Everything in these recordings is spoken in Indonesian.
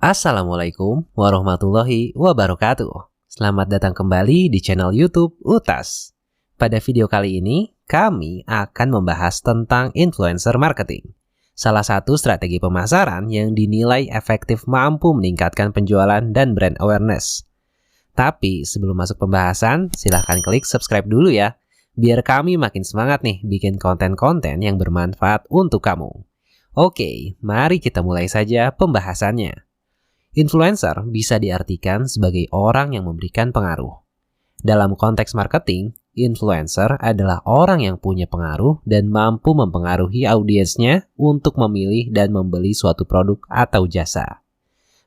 Assalamualaikum warahmatullahi wabarakatuh. Selamat datang kembali di channel YouTube UTAS. Pada video kali ini, kami akan membahas tentang influencer marketing. Salah satu strategi pemasaran yang dinilai efektif mampu meningkatkan penjualan dan brand awareness. Tapi sebelum masuk pembahasan, silahkan klik subscribe dulu ya, biar kami makin semangat nih bikin konten-konten yang bermanfaat untuk kamu. Oke, mari kita mulai saja pembahasannya. Influencer bisa diartikan sebagai orang yang memberikan pengaruh. Dalam konteks marketing, influencer adalah orang yang punya pengaruh dan mampu mempengaruhi audiensnya untuk memilih dan membeli suatu produk atau jasa.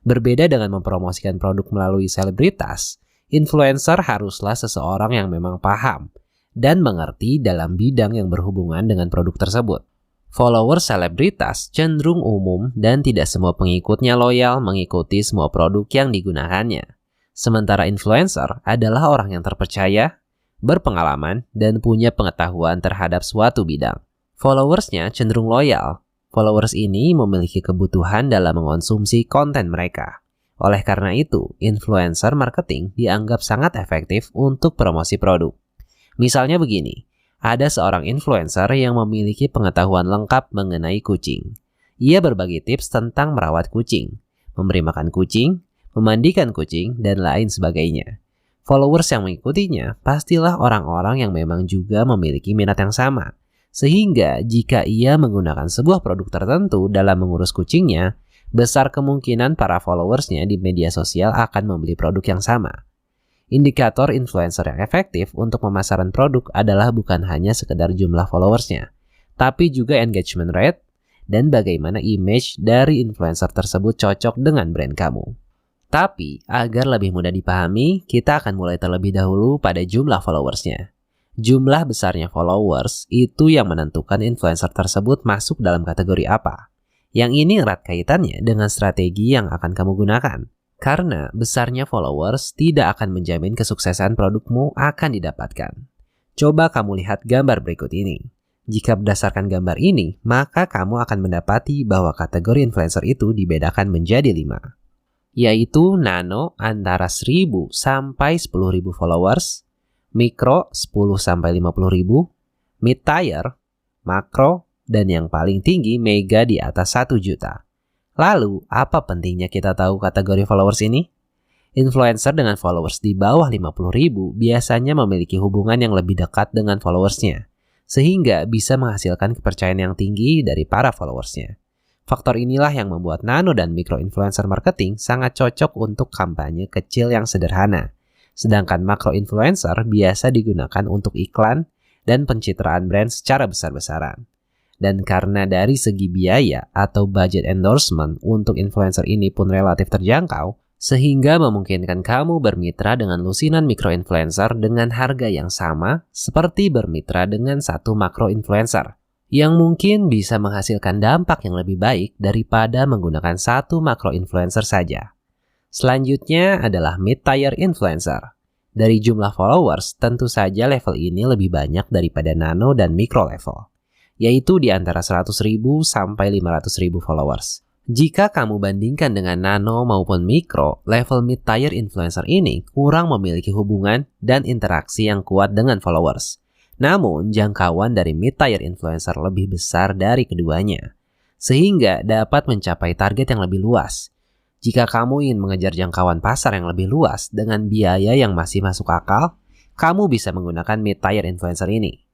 Berbeda dengan mempromosikan produk melalui selebritas, influencer haruslah seseorang yang memang paham dan mengerti dalam bidang yang berhubungan dengan produk tersebut. Followers selebritas cenderung umum dan tidak semua pengikutnya loyal mengikuti semua produk yang digunakannya. Sementara influencer adalah orang yang terpercaya, berpengalaman, dan punya pengetahuan terhadap suatu bidang. Followersnya cenderung loyal. Followers ini memiliki kebutuhan dalam mengonsumsi konten mereka. Oleh karena itu, influencer marketing dianggap sangat efektif untuk promosi produk. Misalnya begini. Ada seorang influencer yang memiliki pengetahuan lengkap mengenai kucing. Ia berbagi tips tentang merawat kucing, memberi makan kucing, memandikan kucing, dan lain sebagainya. Followers yang mengikutinya pastilah orang-orang yang memang juga memiliki minat yang sama. Sehingga jika ia menggunakan sebuah produk tertentu dalam mengurus kucingnya, besar kemungkinan para followersnya di media sosial akan membeli produk yang sama. Indikator influencer yang efektif untuk pemasaran produk adalah bukan hanya sekedar jumlah followersnya, tapi juga engagement rate dan bagaimana image dari influencer tersebut cocok dengan brand kamu. Tapi, agar lebih mudah dipahami, kita akan mulai terlebih dahulu pada jumlah followersnya. Jumlah besarnya followers itu yang menentukan influencer tersebut masuk dalam kategori apa. Yang ini erat kaitannya dengan strategi yang akan kamu gunakan. Karena besarnya followers tidak akan menjamin kesuksesan produkmu akan didapatkan. Coba kamu lihat gambar berikut ini. Jika berdasarkan gambar ini, maka kamu akan mendapati bahwa kategori influencer itu dibedakan menjadi 5. Yaitu nano antara 1.000 sampai 10.000 followers, mikro 10 sampai 50.000, mid-tier, makro, dan yang paling tinggi mega di atas 1 juta. Lalu, apa pentingnya kita tahu kategori followers ini? Influencer dengan followers di bawah 50.000 biasanya memiliki hubungan yang lebih dekat dengan followersnya, sehingga bisa menghasilkan kepercayaan yang tinggi dari para followersnya. Faktor inilah yang membuat nano dan mikro influencer marketing sangat cocok untuk kampanye kecil yang sederhana. Sedangkan makro influencer biasa digunakan untuk iklan dan pencitraan brand secara besar-besaran. Dan karena dari segi biaya atau budget endorsement untuk influencer ini pun relatif terjangkau, sehingga memungkinkan kamu bermitra dengan lusinan mikro-influencer dengan harga yang sama seperti bermitra dengan satu makro-influencer, yang mungkin bisa menghasilkan dampak yang lebih baik daripada menggunakan satu makro-influencer saja. Selanjutnya adalah mid-tier influencer. Dari jumlah followers, tentu saja level ini lebih banyak daripada nano dan mikro level, yaitu di antara 100.000 sampai 500.000 followers. Jika kamu bandingkan dengan nano maupun mikro, level mid-tier influencer ini kurang memiliki hubungan dan interaksi yang kuat dengan followers. Namun, jangkauan dari mid-tier influencer lebih besar dari keduanya, sehingga dapat mencapai target yang lebih luas. Jika kamu ingin mengejar jangkauan pasar yang lebih luas dengan biaya yang masih masuk akal, kamu bisa menggunakan mid-tier influencer ini.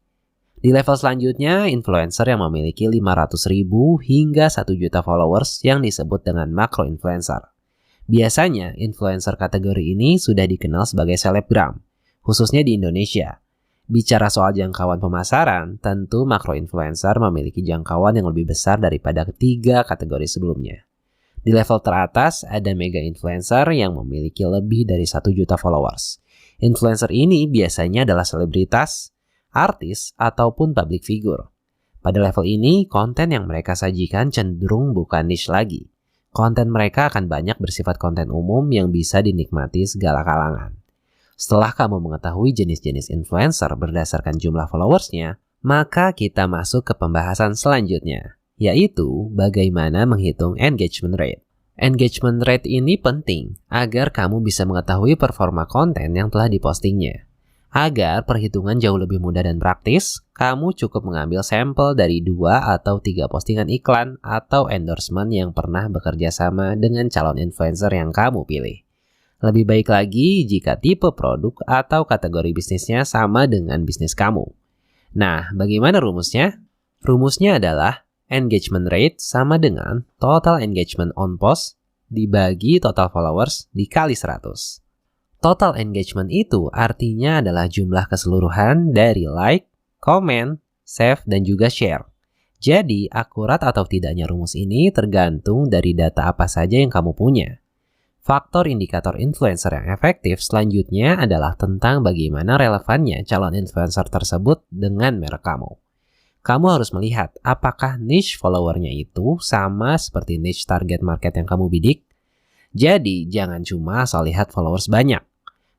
Di level selanjutnya, influencer yang memiliki 500.000 hingga 1 juta followers yang disebut dengan makro influencer. Biasanya, influencer kategori ini sudah dikenal sebagai selebgram, khususnya di Indonesia. Bicara soal jangkauan pemasaran, tentu makro influencer memiliki jangkauan yang lebih besar daripada 3 kategori sebelumnya. Di level teratas, ada mega influencer yang memiliki lebih dari 1 juta followers. Influencer ini biasanya adalah selebritas, artis, ataupun public figure. Pada level ini, konten yang mereka sajikan cenderung bukan niche lagi. Konten mereka akan banyak bersifat konten umum yang bisa dinikmati segala kalangan. Setelah kamu mengetahui jenis-jenis influencer berdasarkan jumlah followersnya, maka kita masuk ke pembahasan selanjutnya, yaitu bagaimana menghitung engagement rate. Engagement rate ini penting agar kamu bisa mengetahui performa konten yang telah dipostingnya. Agar perhitungan jauh lebih mudah dan praktis, kamu cukup mengambil sampel dari 2 atau 3 postingan iklan atau endorsement yang pernah bekerja sama dengan calon influencer yang kamu pilih. Lebih baik lagi jika tipe produk atau kategori bisnisnya sama dengan bisnis kamu. Nah, bagaimana rumusnya? Rumusnya adalah engagement rate sama dengan total engagement on post dibagi total followers dikali 100. Total engagement itu artinya adalah jumlah keseluruhan dari like, comment, save, dan juga share. Jadi, akurat atau tidaknya rumus ini tergantung dari data apa saja yang kamu punya. Faktor indikator influencer yang efektif selanjutnya adalah tentang bagaimana relevannya calon influencer tersebut dengan merek kamu. Kamu harus melihat apakah niche followernya itu sama seperti niche target market yang kamu bidik. Jadi, jangan cuma asal lihat followers banyak.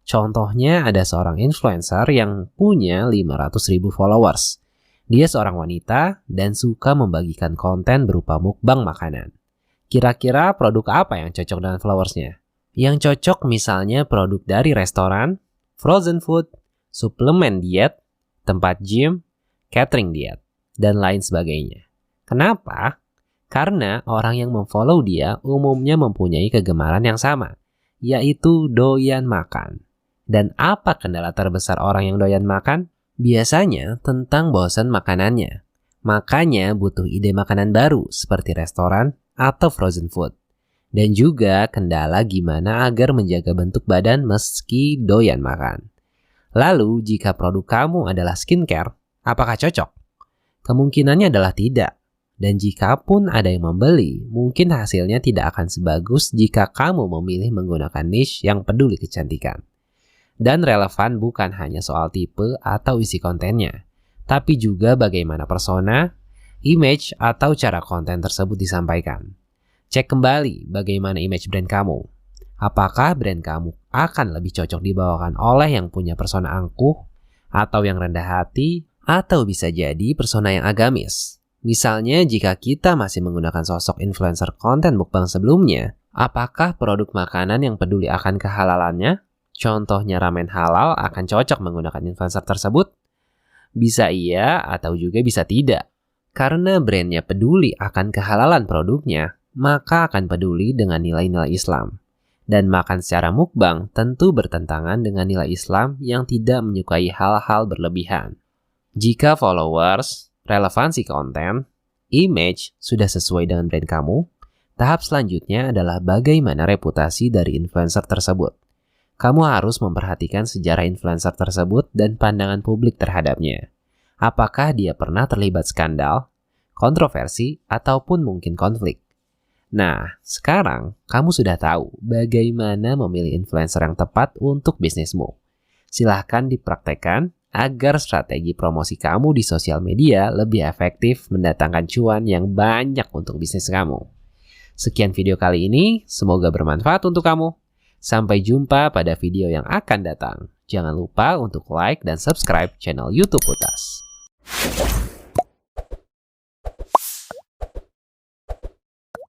Contohnya ada seorang influencer yang punya 500.000 followers. Dia seorang wanita dan suka membagikan konten berupa mukbang makanan. Kira-kira produk apa yang cocok dengan followersnya? Yang cocok misalnya produk dari restoran, frozen food, suplemen diet, tempat gym, catering diet, dan lain sebagainya. Kenapa? Karena orang yang memfollow dia umumnya mempunyai kegemaran yang sama, yaitu doyan makan. Dan apa kendala terbesar orang yang doyan makan? Biasanya tentang bosan makanannya. Makanya butuh ide makanan baru seperti restoran atau frozen food. Dan juga kendala gimana agar menjaga bentuk badan meski doyan makan. Lalu jika produk kamu adalah skincare, apakah cocok? Kemungkinannya adalah tidak. Dan jika pun ada yang membeli, mungkin hasilnya tidak akan sebagus jika kamu memilih menggunakan niche yang peduli kecantikan. Dan relevan bukan hanya soal tipe atau isi kontennya, tapi juga bagaimana persona, image, atau cara konten tersebut disampaikan. Cek kembali bagaimana image brand kamu. Apakah brand kamu akan lebih cocok dibawakan oleh yang punya persona angkuh, atau yang rendah hati, atau bisa jadi persona yang agamis. Misalnya jika kita masih menggunakan sosok influencer konten mukbang sebelumnya, apakah produk makanan yang peduli akan kehalalannya? Contohnya ramen halal akan cocok menggunakan influencer tersebut? Bisa iya atau juga bisa tidak. Karena brandnya peduli akan kehalalan produknya, maka akan peduli dengan nilai-nilai Islam. Dan makan secara mukbang tentu bertentangan dengan nilai Islam yang tidak menyukai hal-hal berlebihan. Jika followers, relevansi konten, image sudah sesuai dengan brand kamu, tahap selanjutnya adalah bagaimana reputasi dari influencer tersebut. Kamu harus memperhatikan sejarah influencer tersebut dan pandangan publik terhadapnya. Apakah dia pernah terlibat skandal, kontroversi, ataupun mungkin konflik? Nah, sekarang kamu sudah tahu bagaimana memilih influencer yang tepat untuk bisnismu. Silahkan dipraktekkan agar strategi promosi kamu di sosial media lebih efektif mendatangkan cuan yang banyak untuk bisnis kamu. Sekian video kali ini, semoga bermanfaat untuk kamu. Sampai jumpa pada video yang akan datang. Jangan lupa untuk like dan subscribe channel YouTube Utas.